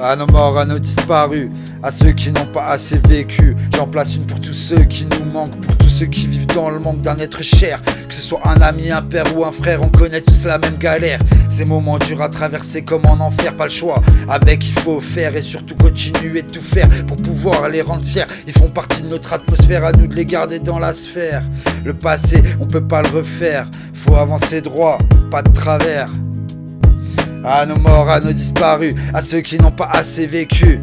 À nos morts, à nos disparus, à ceux qui n'ont pas assez vécu. J'en place une pour tous ceux qui nous manquent, pour tous ceux qui vivent dans le manque d'un être cher. Que ce soit un ami, un père ou un frère, on connaît tous la même galère. Ces moments durs à traverser comme en enfer, pas le choix. Avec il faut faire et surtout continuer de tout faire pour pouvoir les rendre fiers. Ils font partie de notre atmosphère, à nous de les garder dans la sphère. Le passé, on peut pas le refaire, faut avancer droit, pas de travers. À nos morts, à nos disparus, à ceux qui n'ont pas assez vécu.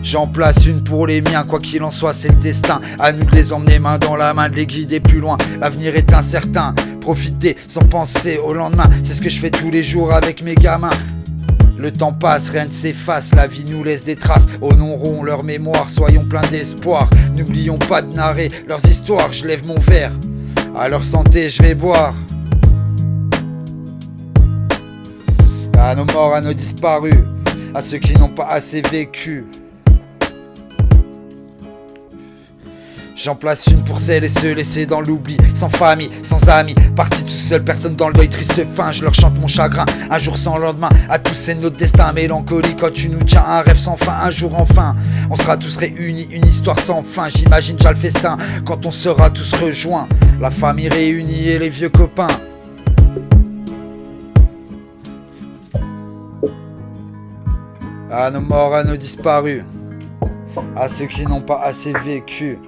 J'en place une pour les miens, quoi qu'il en soit c'est le destin. À nous de les emmener main dans la main, de les guider plus loin. L'avenir est incertain, profiter sans penser au lendemain. C'est ce que je fais tous les jours avec mes gamins. Le temps passe, rien ne s'efface, la vie nous laisse des traces. Honorons leur mémoire, soyons pleins d'espoir. N'oublions pas de narrer leurs histoires, je lève mon verre. À leur santé je vais boire. À nos morts, à nos disparus, à ceux qui n'ont pas assez vécu. J'en place une pour celles et ceux laissés dans l'oubli, sans famille, sans amis, partis tout seuls, personne dans le deuil, triste fin. Je leur chante mon chagrin, un jour sans lendemain. À tous c'est notre destin, mélancolie quand tu nous tiens. Un rêve sans fin, un jour enfin on sera tous réunis, une histoire sans fin. J'imagine déjà le festin, quand on sera tous rejoints. La famille réunie et les vieux copains. À nos morts, à nos disparus, à ceux qui n'ont pas assez vécu.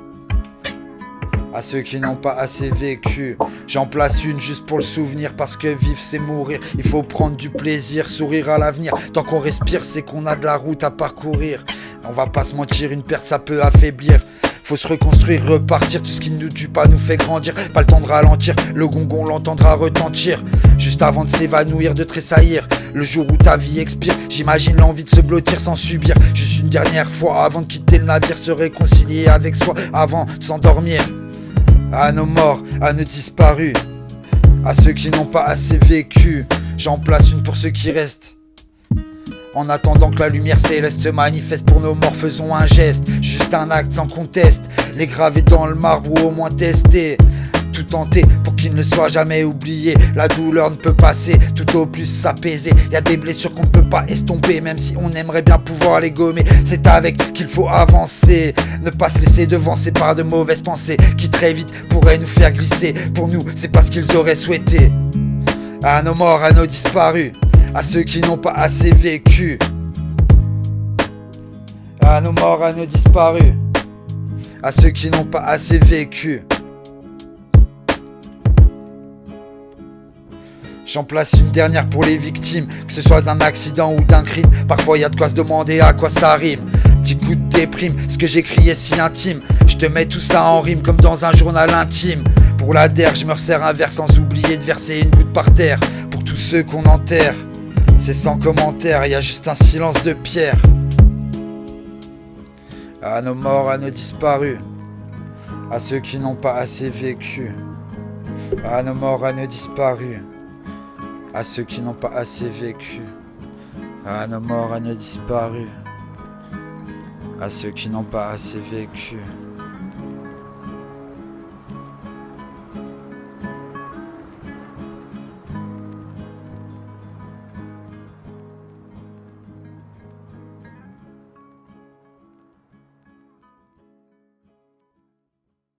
À ceux qui n'ont pas assez vécu. J'en place une juste pour le souvenir, parce que vivre c'est mourir. Il faut prendre du plaisir, sourire à l'avenir. Tant qu'on respire c'est qu'on a de la route à parcourir. On va pas se mentir, une perte ça peut affaiblir. Faut se reconstruire, repartir. Tout ce qui ne nous tue pas nous fait grandir. Pas le temps de ralentir, le gongon l'entendra retentir. Juste avant de s'évanouir, de tressaillir. Le jour où ta vie expire, j'imagine l'envie de se blottir sans subir. Juste une dernière fois avant de quitter le navire. Se réconcilier avec soi avant de s'endormir. À nos morts, à nos disparus, à ceux qui n'ont pas assez vécu. J'en place une pour ceux qui restent. En attendant que la lumière céleste se manifeste pour nos morts, faisons un geste. Juste un acte sans conteste. Les graver dans le marbre ou au moins tester. Tout tenter pour qu'il ne soit jamais oublié. La douleur ne peut passer, tout au plus s'apaiser. Y a des blessures qu'on ne peut pas estomper, même si on aimerait bien pouvoir les gommer. C'est avec qu'il faut avancer, ne pas se laisser devancer par de mauvaises pensées qui très vite pourraient nous faire glisser. Pour nous c'est pas ce qu'ils auraient souhaité. À nos morts, à nos disparus, à ceux qui n'ont pas assez vécu. À nos morts, à nos disparus, à ceux qui n'ont pas assez vécu. J'en place une dernière pour les victimes, que ce soit d'un accident ou d'un crime. Parfois y a de quoi se demander à quoi ça rime. Petit coup de déprime, ce que j'écris est si intime. Je te mets tout ça en rime comme dans un journal intime. Pour la der, je me resserre un verre sans oublier de verser une goutte par terre. Pour tous ceux qu'on enterre, c'est sans commentaire, y a juste un silence de pierre. À nos morts, à nos disparus, à ceux qui n'ont pas assez vécu. À nos morts, à nos disparus, à ceux qui n'ont pas assez vécu. À nos morts, à nos disparus, à ceux qui n'ont pas assez vécu.